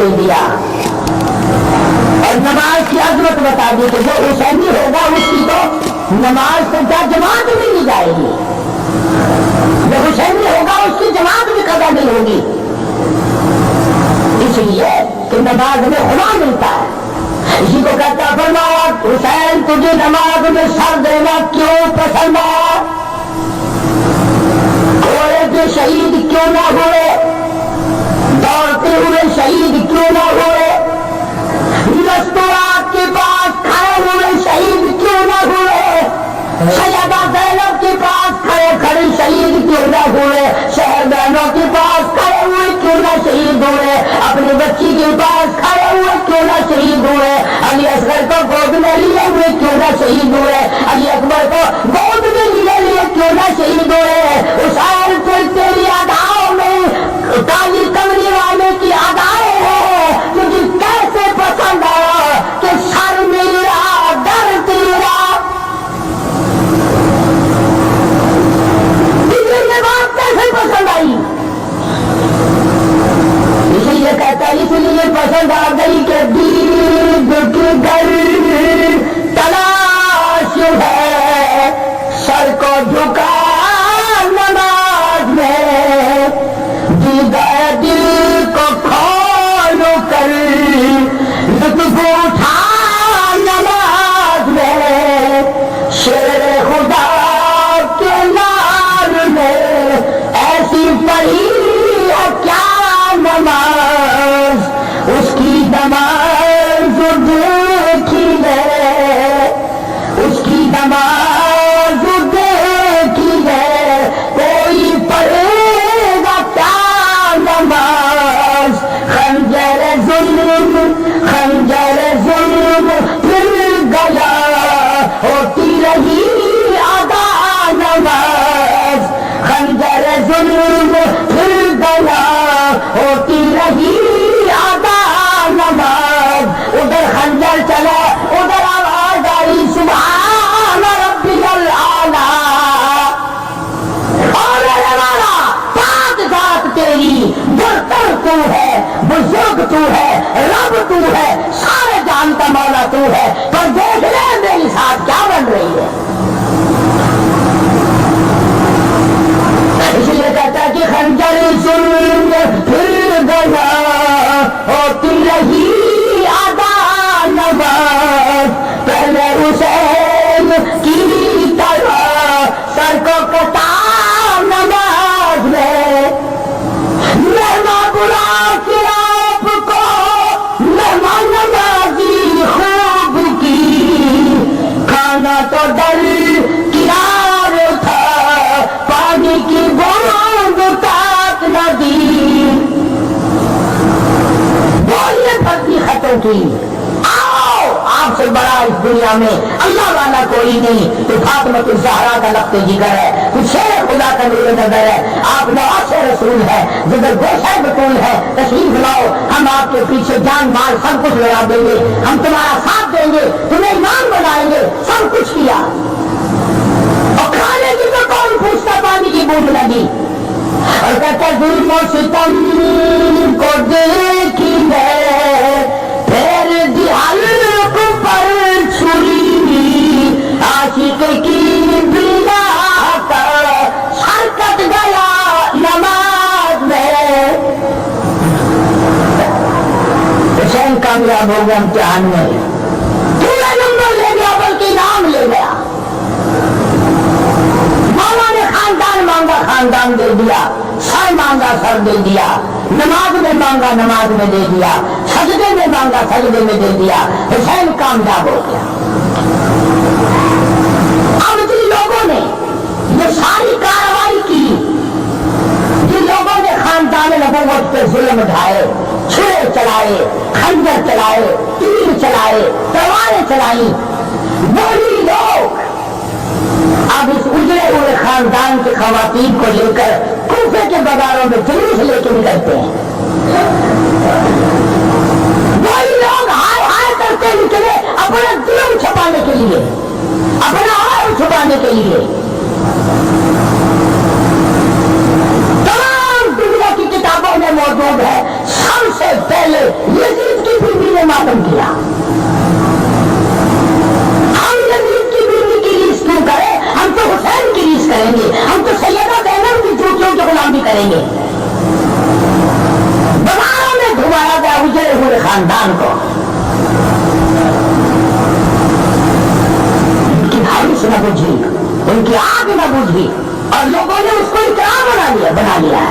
دے دیا اور نماز کی عظمت بتا دی کہ جو حسینی ہوگا اس کی تو نماز سے کیا جماعت بھی نہیں جائے گی، جو حسینی ہوگا اس کی جماعت بھی قضا نہیں ہوگی، اس لیے کہ نماز میں خدا ملتا ہے۔ اسی کو کہتا فرمایا حسین تجھے نماز میں سر دینا کیوں پسند ہے، گھوڑے کے شہید کیوں نہ ہوئے، دوڑتے ہوئے شہید کیوں نہ ہوئے، مستورات کے پاس کھڑے ہوئے شہید کیوں نہ ہوئے، سیدہ زینب کے پاس کھڑے کھڑے شہید کیوں نہ ہوئے، شہر بہنوں کے پاس کھڑے ہوئے کیوں نہ شہید ہوئے، اپنی بچی کے پاس کھڑے ہوئے کیوں نہ شہید ہوئے، علی اصغر کو گود میں لیے ہوئے کیوں نہ شہید ہوئے، علی اکبر کو گود میں لیے کیوں نہ شہید ہوئے، حسین تیری اداؤں میں کالی کمری والے کی ادائیں ہیں، تجھے کیسے پسند آیا کہ سر میرا در تیرا، یہ بات کیسے پسند آئی، اسی لیے کہتا ہے اس لیے پسند آ گئی کہ دید کی گر تلاش ہے، سر کو جھکا نماز میں، دیدہ دل کو کھول کر لطف اٹھا نماز میں، شیر خدا کے نام میں ایسی پڑھی ہے کیا نماز، اس کی نماز دیکھی ہے، اس کی نماز دیکھی ہے، کوئی پڑھے گا کیا نماز، خنجر ظلم پھر گیا ہوتی رہی ادا نماز، خنجر ظلم پھر گیا ہوتی رہی ادا نماز، ادھر خنجر چلا ادھر آواز آئی سبحان ربی الاعلیٰ، اور ہمارا پاک ذات تیری برتر تو ہے، بزرگ تو ہے، رب تو ہے، سارے جان کا مولا تو ہے، پر دیکھ لے میری ساتھ کیا بن رہی ہے، اس لیے کہتا ہے کہ خنجر ظلم پھر گیا ہوتی رہی ادا نماز، پہلے حسین کی طرح سر کو کٹا نماز میں، مہمان بلا کے آپ کو مہمان نوازی خوب کی، کھانا تو ڈر کنار تھا، پانی کی بوند تک نہ دی، بولیے پھرتی خطوں کی، آؤ آپ سے بڑا اس دنیا میں اللہ والا کوئی نہیں، تو فاطمۃ الزہرا کا لفظ جگر ہے، تو شیر خدا کا نور نظر ہے، آپ نواز رسول ہے، جگر گوشہ بطول ہے، تشریف لاؤ، ہم آپ کے پیچھے جان مال سب کچھ لگا دیں گے، ہم تمہارا ساتھ دیں گے، تمہیں ایمان بنائیں گے، سب کچھ کیا، اور کھانے کی تو کون پوچھتا، پانی کی بوند لگی، اور کہتا ظلم و ستم کو دیکھی ہے، پھر دی حلق پر چھری، عاشق کی بلا کا سر کٹ گیا نماز میں، حسین کامیاب ہو گیا امتحان میں، پورا نمبر لے گیا بلکہ نام لے گیا، مولا نے خاندان مانگا خاندان دے دیا، سر مانگا سر دے دیا، نماز میں مانگا نماز میں دے دیا، سجدے میں مانگا سجدے میں دے دیا، حسین کامیاب ہو گیا۔ اب جن لوگوں نے یہ ساری کارروائی کی، جن لوگوں نے خاندان نبوت پہ ظلم ڈھائے، چھرے چلائے، خنجر چلائے، تیر چلائے، تلواریں چلائیں، وہی لوگ اب اس اجڑے ہوئے خاندان کے خواتین کو لے کر کوفے کے بازاروں میں جلوس لے کے نکلتے ہیں، وہی لوگ ہائے ہائے کرتے نکلے اپنا ظلم چھپانے کے لیے، اپنا عار چھپانے کے لیے، تمام دنیا کی کتابوں میں موجود ہے، سب سے پہلے خاندان کو، ان کی حوث نہ بجھی، ان کی آگ نہ بجھی، اور لوگوں نے اس کو اکرام بنا لیا۔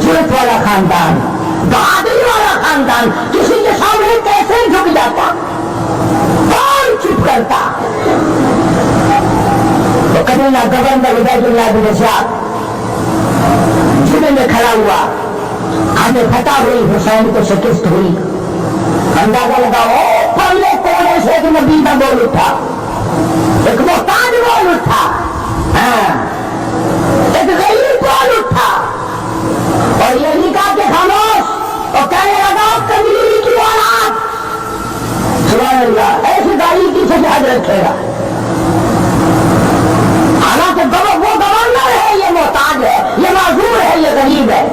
جرت والا خاندان، بہادری والا خاندان کسی کے سامنے کیسے جھک جاتا، کون چپ کرتا؟ تو کمینا گورنر عبید اللہ بن زیاد جمعے میں کھڑا ہوا، ہمیں فتح ہوئی، حسین کو شکست ہوئی، اندازہ لگاؤ پہلے کونے سے ایک نبی کا بول اٹھا، ایک محتاج بول اٹھا، ایک غریب بول اٹھا، اور یہ نہیں کہا کہ خاموش، اور کہنے لگا کبیری کی اولاد، سبحان اللہ، ایسی گاڑی کی سے یاد رکھے گا۔ حالانکہ وہ گورنر ہے، یہ محتاج ہے، یہ معذور ہے، یہ غریب ہے،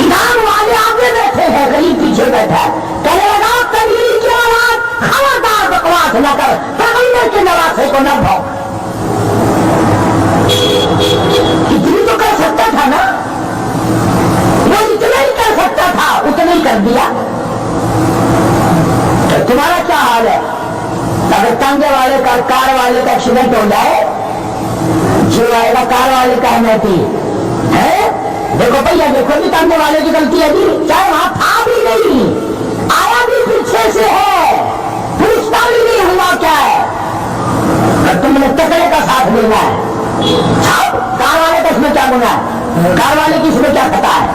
انعام والے آگے بیٹھے ہیں، غریب پیچھے بیٹھا ہے، کہنے لگا کبیری کی اولاد، خبردار بکواس نہ کر، پیغمبر کے نواسے کو نہ بھونک۔ اتنی تو کر سکتا تھا نا، وہ اتنا ہی کر سکتا تھا، اتنا ہی کر دیا۔ تو تمہارا کیا حال ہے؟ اگر تانگے والے کا، کار والے کا ایکسیڈنٹ ہو جائے، جو آئے گا کار والے کا احمدی ہے، دیکھو بھیا دیکھو بھی تانگے والے کی غلطی ہے جی، چاہے وہاں تھا بھی نہیں، آیا بھی پیچھے سے ہے، پوچھتا بھی نہیں ہوا کیا ہے، اور تم نے تکڑے کا ساتھ لینا ہے، کار والے کا اس میں کیا گناہ ہے، کار والے کی اس میں کیا خطا ہے؟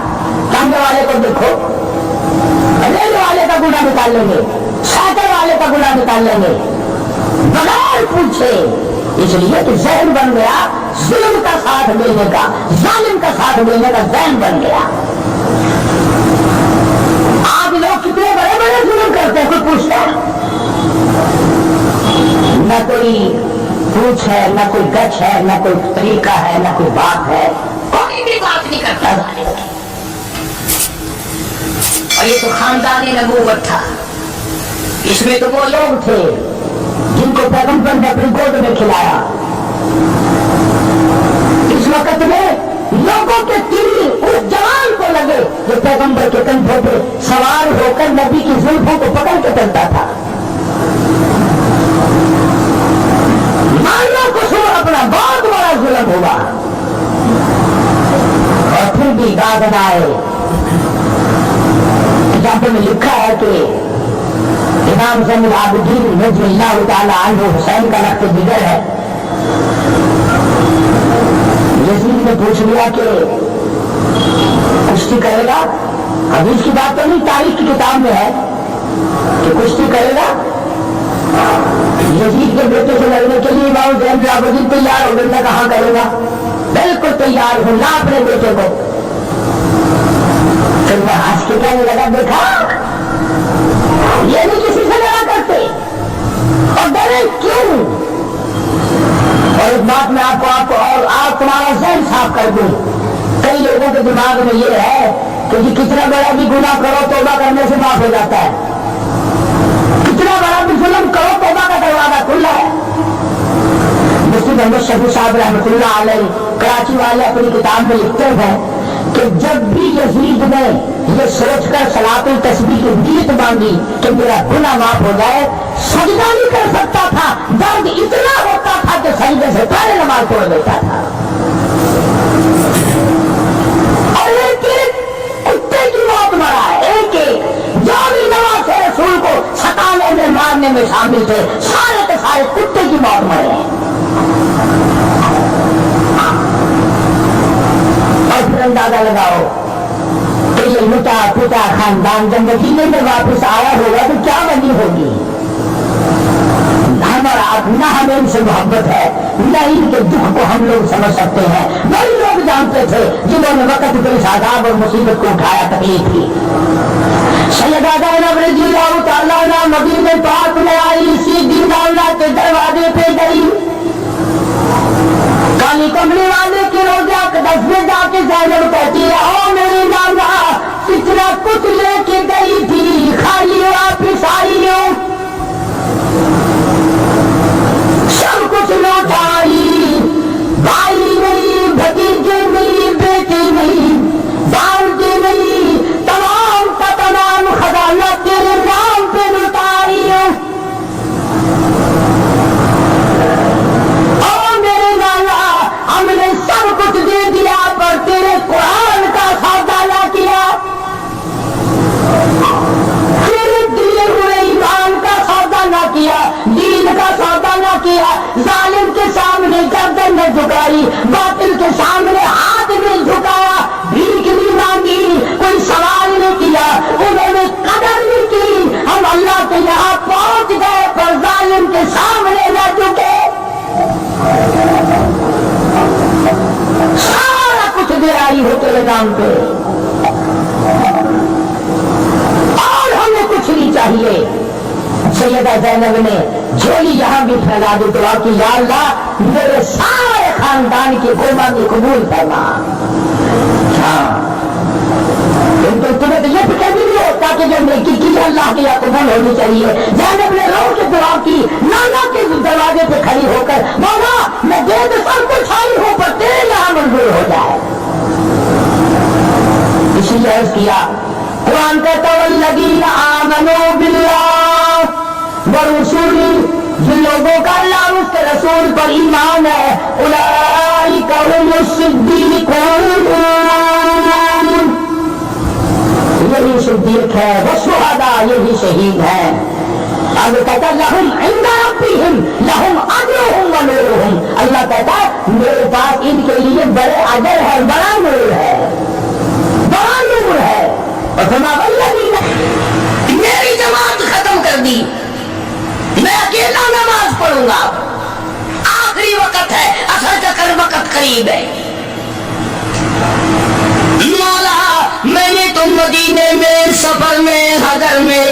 تانگے والے کو دیکھو، ریل والے کا گناہ نکال لیں گے، سائیکل والے کا گناہ نکال لیں گے بغیر پوچھے، اس لیے کہ ذہن بن گیا ظلم کا ساتھ دینے کا، ظالم کا ساتھ دینے کا ذہن بن گیا۔ آج لوگ کتنے بڑے بڑے ظلم کرتے ہیں، کوئی پوچھتا ہے؟ نہ کوئی پوچھ ہے، نہ کوئی گچ ہے، نہ کوئی طریقہ ہے، نہ کوئی بات ہے، کوئی بھی بات نہیں کرتا۔ اور یہ تو خاندانی نبوت تھا، اس میں تو وہ لوگ تھے جن کو پیغمبر نے اپنی گود میں کھلایا۔ اس وقت میں لوگوں کے تیر اس جوان کو لگے جو پیغمبر کے کندھوں پہ سوار ہو کر نبی کی زلفوں کو پکڑ کے چلتا تھا۔ مانو قصور اپنا بہت بڑا ظلم ہوگا، اور پھر بھی داد نہ آئے۔ کتابوں میں لکھا ہے کہ امام زین العابدین رضی اللہ تعالیٰ عنہ حسین کا لقب جگر ہے، یزید نے پوچھ لیا کہ کشتی کرے گا؟ حدیث کی بات تو نہیں، تاریخ کی کتاب میں ہے کہ کشتی کرے گا۔ یزید کے بیٹے سے لڑنے کے لیے امام زین العابدین تیار ہو گئے، کہاں کرے گا؟ بالکل تیار ہوں، لا اپنے بیٹے کو۔ پھر وہ ہنس کے کہنے لگا دیکھا یہ نہیں کسی سے لڑا کرتے، اور ڈرے کیوں؟ اور ایک بات میں آپ کو اور آپ تمہارا ذہن صاف کر دوں، کئی لوگوں کے دماغ میں یہ ہے کہ جی کتنا بڑا بھی گناہ کرو توبہ کرنے سے معاف ہو جاتا ہے، کتنا بڑا بھی ظلم کرو توبہ کا دروازہ کھلا ہے۔ مفتی محمد شفیع صاحب رحمۃ اللہ علیہ کراچی والے اپنی کتاب میں لکھتے ہیں کہ جب بھی یزید نے یہ سوچ کر صلاۃ التسبیح کی نیت مانگی کہ میرا گناہ معاف ہو جائے، سجدہ نہیں کر سکتا تھا، درد اتنا ہوتا تھا کہ سجدے سے پہلے نماز چھوڑ دیتا تھا۔ اور ایک ایک کتے کی موت مرا ہے، ایک ایک جو بھی نواز رسول کو ستانے میں مارنے میں شامل تھے، سارے کے سارے کتے کی موت مرے ہیں۔ اور پھر اندازہ لگاؤ کہ یہ لٹا پٹا خاندان جب مدینے میں واپس آیا ہوگا تو کیا بنی ہوگی؟ نہ ہمیں ان سے محبت ہے، نہ ان کے دکھ کو ہم لوگ سمجھ سکتے ہیں۔ وہی لوگ جانتے تھے جنہوں نے وقت پہ اس عذاب اور مصیبت کو اٹھایا، تکلیف کی۔ سیدہ زینب رضی اللہ تعالیٰ عنہا مدینے پاک میں آئی، اسی دن اللہ کے دروازے پہ گئی، کالی کملی والے کے روزہ اقدس میں جا کے زینب کہتی ہے او میری نانا کتنا کچھ لے کے گئی تھی، خالی واپس آئی ہوں، سب کچھ لوٹائی، بھائی نہیں، بھتیجے نہیں، بیٹے نہیں، باپ کے نہیں، زینب نے جھولی یہاں بھی پھیلا دی، دعا کی یا اللہ میرے سارے خاندان کی قربانی قبول کرنا۔ ہاں تو تمہیں تو یہ فکر بھی نہیں ہوتا کہ جو نیکی کی اللہ کی قبول ہونی چاہیے۔ زینب نے رو کے دعا کی، نانا کے دروازے پہ کھڑی ہو کر، مولا میں دے تو سب کچھ آئی ہوں پر تیرے یہاں منظور ہو جائے۔ اسی لیے عرض کیا قرآن کہتا والذین آمنوا باللہ ورسولہ، جن لوگوں کا اللہ اور اس کے رسول پر ایمان ہے، اولئک هم الصدیقون، یہی صدیق ہے، وہ شہداء یہی شہید ہیں۔ اب کہتا لہم عند ربہم لہم اجرہم و نورہم، اللہ کہتا میرے پاس ان کے لیے بڑے اجر ہے، بڑا نور ہے، بڑا نور ہے۔ اور فرمایا والذین، میری جماعت ختم کر دی، میں اکیلا نماز پڑھوں گا، آخری وقت ہے، اثر کا وقت قریب ہے۔ مولا میں نے تو مدینے میں سفر میں حضر میں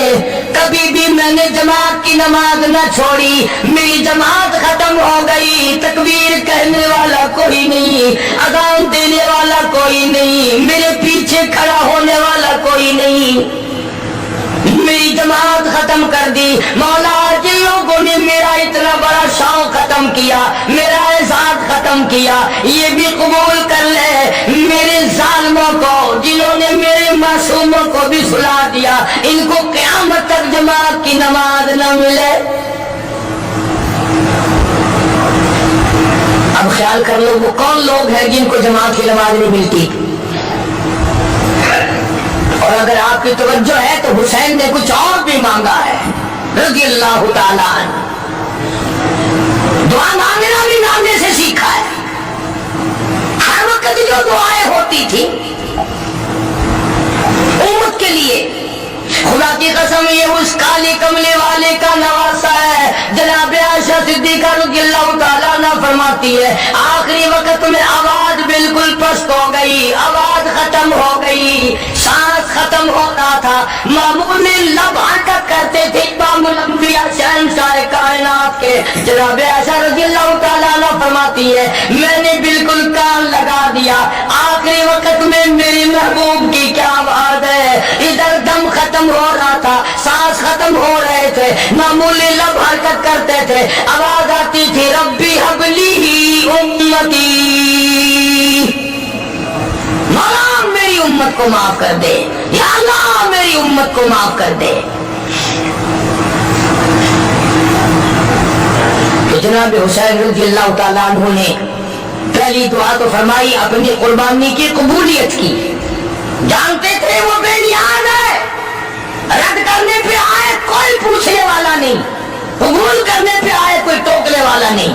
کبھی بھی میں نے جماعت کی نماز نہ چھوڑی، میری جماعت ختم ہو گئی، تکبیر کہنے والا کوئی نہیں، اذان دینے والا کوئی نہیں، میرے پیچھے کھڑا ہونے والا کوئی نہیں، میری جماعت ختم کر دی۔ مولا جن لوگوں نے میرا اتنا بڑا شوق ختم کیا، میرا احساس ختم کیا، یہ بھی قبول کر لے میرے ظالموں کو، جنہوں نے میرے معصوموں کو بھی سلا دیا، ان کو قیامت تک جماعت کی نماز نہ ملے۔ اب خیال کر لو وہ کون لوگ ہیں جن کو جماعت کی نماز نہیں ملتی۔ اور اگر آپ کی توجہ ہے تو حسین نے کچھ اور بھی مانگا ہے رضی اللہ تعالیٰ عنہ، دعا مانگنا بھی نانے سے سیکھا ہے۔ ہر وقت جو دعائیں ہوتی تھی امت کے لیے، خدا کی قسم یہ اس کالے کملے والے کا نواسا ہے۔ جناب عائشہ صدیقہ رضی اللہ تعالیٰ عنہ فرماتی ہے آخری وقت میں آواز بالکل پست ہو گئی، آواز ختم ہو گئی، سانس ختم ہوتا تھا، معمول لب حرکت کرتے تھے امام الانبیاء شہنشاہ کائنات کے۔ جناب عائشہ رضی اللہ تعالیٰ عنہ فرماتی ہے میں نے بالکل کان لگا دیا، آخری وقت میں میری محبوب کی کیا آواز ہے، ادھر دم ختم ہو رہا تھا، سانس ختم ہو رہے تھے، معمولی لب حرکت کرتے تھے، آواز آتی تھی ربی حبلی امتی، مولا میری امت کو معاف کر دے، یا اللہ میری امت کو معاف کر دے۔ تو جناب حسین رضی اللہ تعالیٰ عنہ نے پہلی دعا تو فرمائی اپنی قربانی کی قبولیت کی، جانتے تھے وہ بے نیاز ہے، رد کرنے پہ آئے کوئی پوچھنے والا نہیں، قبول کرنے پہ آئے کوئی ٹوکنے والا نہیں۔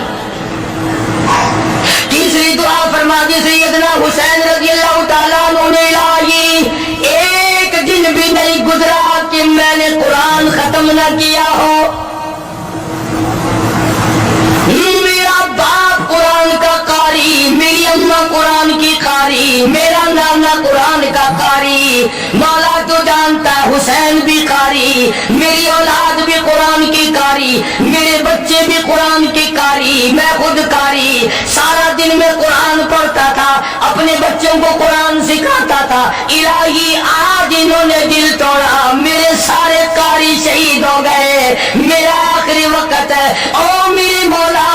تیسری دعا فرما دی سیدنا حسین رضی اللہ تعالیٰ عنہ نے الہی ایک دن بھی نہیں گزرا کہ میں نے قرآن ختم نہ کیا ہو، میرا باپ قرآن کا قاری، میری اماں قرآن کی قاری، میرا نانا قرآن کا قاری، مولا تو جانتا حسین بھی قاری، میری اولاد بھی قرآن کی قاری، میرے بچے بھی قرآن کی قاری، میں خود قاری، سارا دن میں قرآن پڑھتا تھا، اپنے بچوں کو قرآن سکھاتا تھا۔ الہی آج انہوں نے دل توڑا، میرے سارے قاری شہید ہو گئے، میرا آخری وقت ہے، او میرے مولا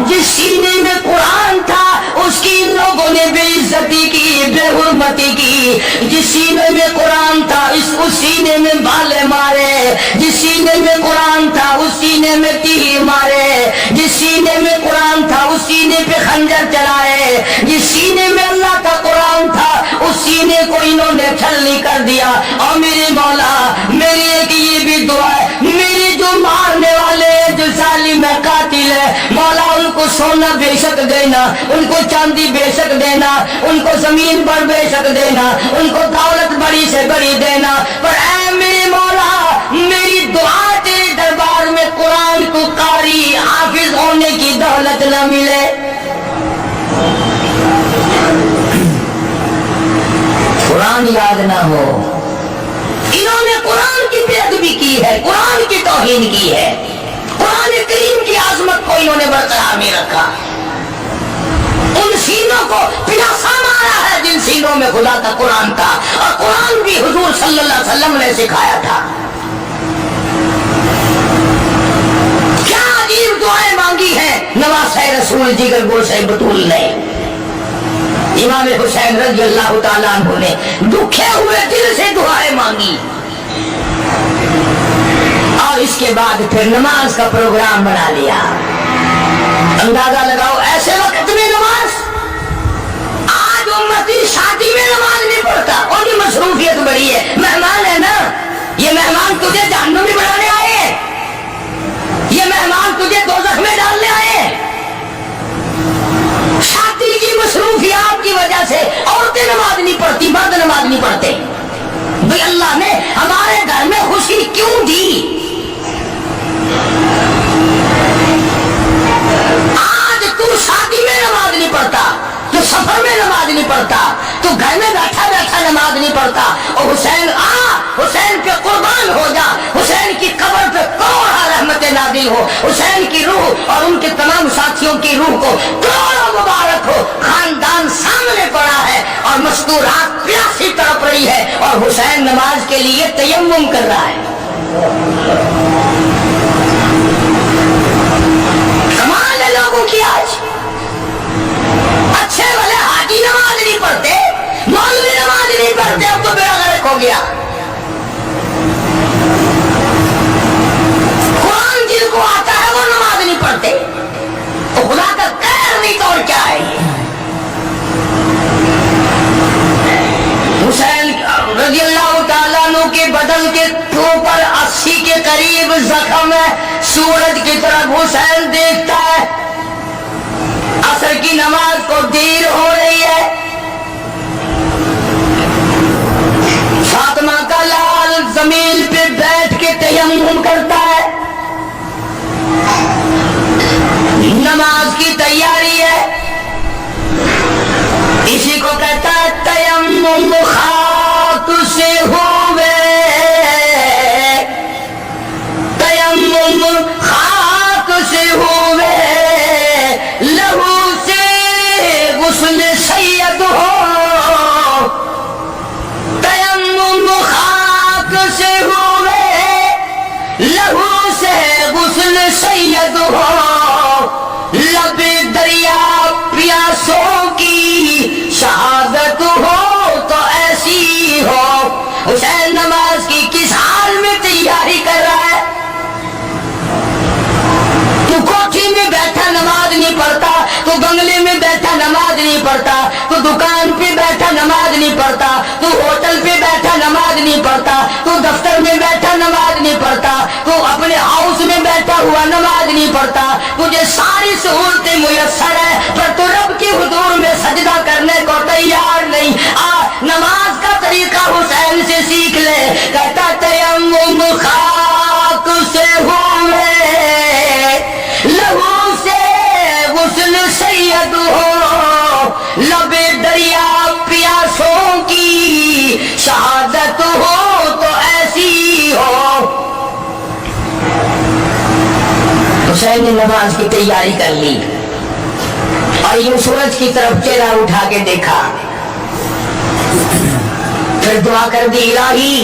جس سینے میں قرآن تھا اس کی ان لوگوں نے بے عزتی کی، بے حرمتی کی، جس سینے میں قرآن تھا اس سینے میں بالے مارے، جس سینے میں قرآن تھا اس سینے میں تیر مارے، جس سینے میں قرآن تھا اس سینے پہ خنجر چلائے، جس سینے میں اللہ کا قرآن تھا اس سینے کو انہوں نے چھلنی کر دیا۔ اور میرے مولا میری ایک یہ بھی دعا ہے، میرے جو مارنے والے جو ظالم قاتل ہے مولا ان کو سونا بے شک دینا، ان کو چاندی بے شک دینا، ان کو زمین پر بے شک دینا، ان کو دولت بڑی سے بڑی دینا، پر اے میرے مولا میری دعا تیرے دربار میں قرآن کو قاری حافظ ہونے کی دولت نہ ملے۔ قرآن یاد نہ ہو، انہوں نے قرآن کی بے ادبی کی ہے، قرآن کی توہین کی ہے، قرآن کریم کی عظمت کو انہوں نے برقرار نہیں رکھا. ان سینوں کو پیاسا مارا ہے جن سینوں میں خدا کا قرآن تھا, اور قرآن بھی حضور صلی اللہ علیہ وسلم نے سکھایا تھا. کیا عجیب دعائیں مانگی ہیں نواسہ رسول جگر گوشہ بطول نے. امام حسین رضی اللہ تعالیٰ عنہ نے دکھے ہوئے دل سے دعائیں مانگی, اور اس کے بعد پھر نماز کا پروگرام بنا لیا. اندازہ لگاؤ ایسے وقت میں نماز. آج امتی شادی میں نماز نہیں پڑھتا, اور بھی مصروفیت بڑی ہے. مہمان ہے نا, یہ مہمان تجھے جہنم میں بڑھانے آئے ہیں, یہ مہمان تجھے دوزخ میں ڈالنے آئے ہیں. شادی کی مصروفیات کی وجہ سے عورتیں نماز نہیں پڑھتی, مرد نماز نہیں پڑھتے. بھئی اللہ نے ہمارے گھر میں خوشی کیوں دی؟ آج تو شادی میں نماز نہیں پڑھتا, تو سفر میں نماز نہیں پڑھتا, تو گھر میں بیٹھا بیٹھا نماز نہیں پڑھتا. اور حسین حسین پہ قربان ہو جا, حسین کی قبر پہ کروڑا رحمت نازل ہو, حسین کی روح اور ان کے تمام ساتھیوں کی روح کو کروڑا مبارک ہو. خاندان سامنے پڑا ہے اور مستورات پیاسی تڑپ رہی ہے, اور حسین نماز کے لیے تیمم کر رہا ہے. کمال ہے لوگوں کی. آج اچھے والے حاجی نماز نہیں پڑھتے, مولوی نماز نہیں پڑھتے, اب تو بیڑا غرق ہو گیا. قرآن جن کو آتا ہے وہ نماز نہیں پڑھتے, تو خدا کا قہر نہیں تو اور کیا ہے. حسین رضی اللہ تعالیٰ عنہ کے بدن کے اوپر 80 کے قریب زخم ہے. سورج کی طرف حسین دیکھتا ہے. عصر کی نماز کو دیر ہو رہی ہے. فاطمہ کا لال زمین پہ بیٹھ کے تیمم کرتا ہے. نماز کی تیاری ہے. اسی کو کہتا ہے تیمم خاک سے ہوئے, تیمم خاک سے ہوئے, لہو سے غسل سید ہو. تیمم خاک سے ہوئے, لہو سے غسل سید ہو. لب دریا پیاسوں کی شہادت ہو تو ایسی ہو. حسین نماز کی کس حال میں تیاری کر رہا ہے؟ تو کوٹھی میں بیٹھا نماز نہیں پڑھتا, تو بنگلے میں بیٹھا نماز نہیں پڑھتا, تو دکان پہ بیٹھا نماز نہیں پڑھتا, تو ہوٹل پہ بیٹھا نماز نہیں پڑھتا, تو دفتر میں بیٹھا نماز نہیں پڑھتا, تو اپنے ہاؤس میں بیٹھا ہوا نماز نہیں پڑھتا. تجھے ساری سہولتیں میسر ہے, پر تو رب کے حضور میں سجدہ کرنے کو تیار نہیں. نماز کا طریقہ حسین سے سیکھ لے. کہتا تیمم خاک سے ہوئے, لہو سے غسل سید ہو. لب دریا پیاسوں کی شہادت ہو تو ایسی ہو. حسین نے نماز کی تیاری کر لی, اور یوں سورج کی طرف چہرہ اٹھا کے دیکھا. پھر دعا کر دی, الہی